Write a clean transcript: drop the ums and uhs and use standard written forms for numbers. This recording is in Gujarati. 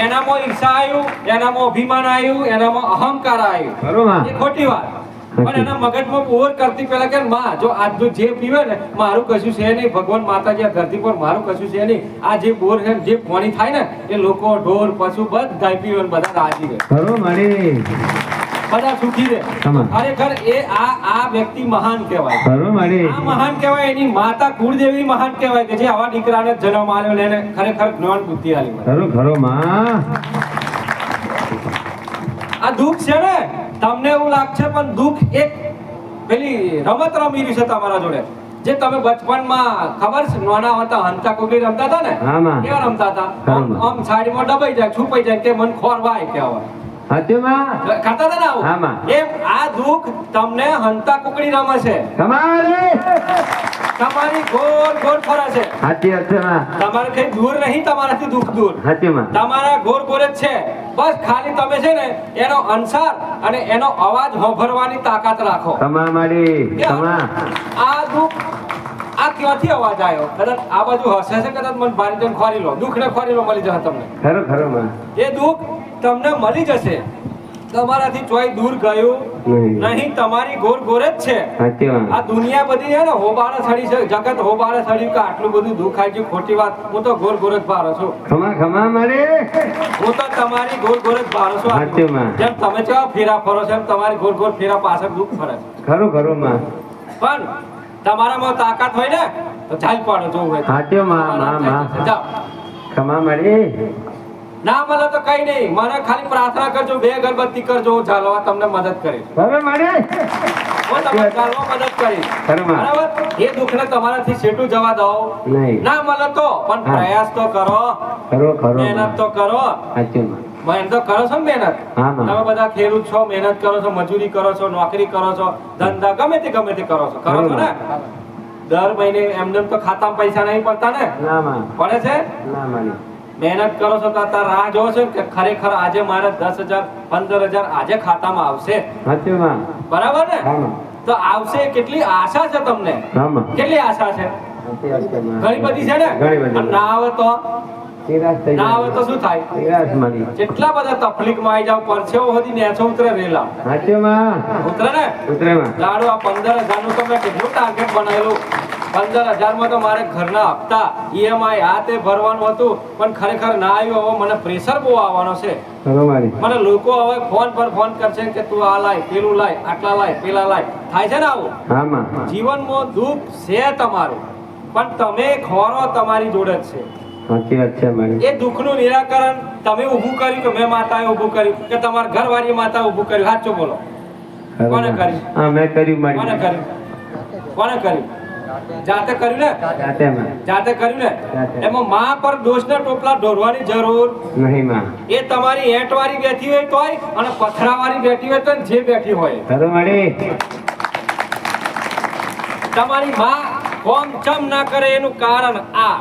એનામાં ઈર્ષા આવ્યું, એનામાં અભિમાન આવ્યું, એનામાં અહંકાર આવ્યું, બરોબર એ ખોટી વાત. પણ એના મગજમાં બોર કરતી પેલા કે માં જો આજનું જે પીવે ને મારું કશું છે નહીં, ભગવાન માતાજી આ ધરતી પર મારું કશું છે નહીં, આ જે બોર છે જે પાણી થાય ને એ લોકો ઢોર પશુ બધા પીવે ને બધા રાજી રહે, બધા સુખી રહે. ખરેખર એ આ વ્યક્તિ મહાન કહેવાય. આ મહાન કહેવાય, એની માતા કુળદેવી મહાન કહેવાય કે જે આવા દીકરાને જન્મ આલ્યો ને એને ખરેખર જ્ઞાન બુદ્ધિ આલી. આ દુઃખ છે ને તમને એવું લાગશે પણ દુઃખ એક પેલી રમત રમી રહ્યું છે તમારા જોડે. જે તમે બચપનમાં ખબર છે નાના હતા હંતા કુકડી રમતા હતા ને, કેવા રમતા હતા? આમ સાડીમાં દબાઈ જાય, છુપાઈ જાય કે મન ખોરવાય કહેવાય. કરતા હતા ને આવું. એમ આ દુઃખ તમને હંતા કુકડી રમે છે, તમારી ગોળ ગોળ ફરે છે. તમારે કઈ દૂર નહીં, તમારાથી દુઃખ દૂર, તમારા ગોળ ગોળ જ છે. બસ ખાલી તમે છે ને એનો અંસાર અને એનો અવાજ સાંભળવાની તાકાત રાખો. આ દુઃખ આ ક્યાંથી અવાજ આવ્યો? કદાચ આ બાજુ હસે છે, કદાચ મન ભારી જન ખોરી લો, દુઃખ ને ખોરી લો, મળી જશે તમને. એ દુઃખ તમને મળી જશે, તમારાથી ચોય દૂર ગયું નહીં, તમારી ગોર ગોર જ છે. આ દુનિયા બધી છે ને હોબાળે સડી છે, જગત હોબાળે સડ્યું કે આટલું બધું દુઃખ આવી ગયું, ખોટી વાત. હું તો ગોર ગોર જ ભારો છું, હું તો તમારી ગોર ગોર જ ભારો છું. જેમ તમે કેવા ફેરા ફરો છો એમ તમારી ગોર ગોર ફેરા પાછળ દુઃખ ફરે છે. પણ તમારામાં તાકાત હોય ને તો ચાલ પાડો, જોવું હોય ના મળે તો કઈ નહીં, મને ખાલી પ્રાર્થના કરજો, 2 અગરબત્તી કરજો, હું ચાલવા તમને મદદ કરીશ. હું તમને ચાલવા મદદ કરીશ, બરાબર? એ દુઃખને તમારાથી છેટું જવા દો ના મળે તો, પણ પ્રયાસ તો કરો, મહેનત તો કરો. મહેનત તો કરો છો ને, મહેનત. તમે બધા ખેડૂત છો, મહેનત કરો છો, મજૂરી કરો છો, નોકરી કરો છો, ધંધા ગમે તે કરો છો ને. દર મહિને એમને તો ખાતામાં પૈસા નહીં પડતા ને, પડે છે. મહેનત કરો છો તો અત્યારે રાહ જોવો છો કે ખરેખર આજે મારે 10,000 15,000 આજે ખાતામાં આવશે, બરાબર ને? તો આવશે, કેટલી આશા છે તમને? કેટલી આશા છે? ઘણી બધી છે ને. ના આવે તો શું થાય? કેટલા બધા તકલીફમાં આવી જાવ, પરસેવો સુધી નેચો ઉતરે, રેલા ઉતરે ને. દાડો આ 15,000 નું તમે કેટલું ટાર્ગેટ બનાવેલું? 15,000 માં તો મારે ઘરના હપ્તા EMI આ તે ભરવાનું હતું, પણ ખરેખર ના આવ્યું. હવે મને પ્રેશર બહુ આવવાનો છે. મને લોકો હવે ફોન પર ફોન કરશે કે તું આ લાય, પેલું લાય, આટલા લાય, પેલા લાય. થાય છે ને આવું? જીવનમાં દુઃખ છે તમારું, પણ તમે ખોરો તમારી જોડે જ છે. એ દુઃખનું નિરાકરણ તમે ઊભું કર્યું કે મેં માતાએ ઊભું કર્યું કે તમારા ઘરવાળી માતા ઊભું કર્યું? સાચું બોલો, કોને કર્યું? કોને કર્યું? જાતે કર્યું ને. જાતે કર્યું ને. એમાં માં પર દોષના ટોપલા ઢોરવાની જરૂર નહીં. એ તમારી એંટવાળી બેઠી હોય તોય અને પથરાવાળી બેઠી હોય તો જે બેઠી હોય, તમારી માં કોમ ચમ ના કરે એનું કારણ આ.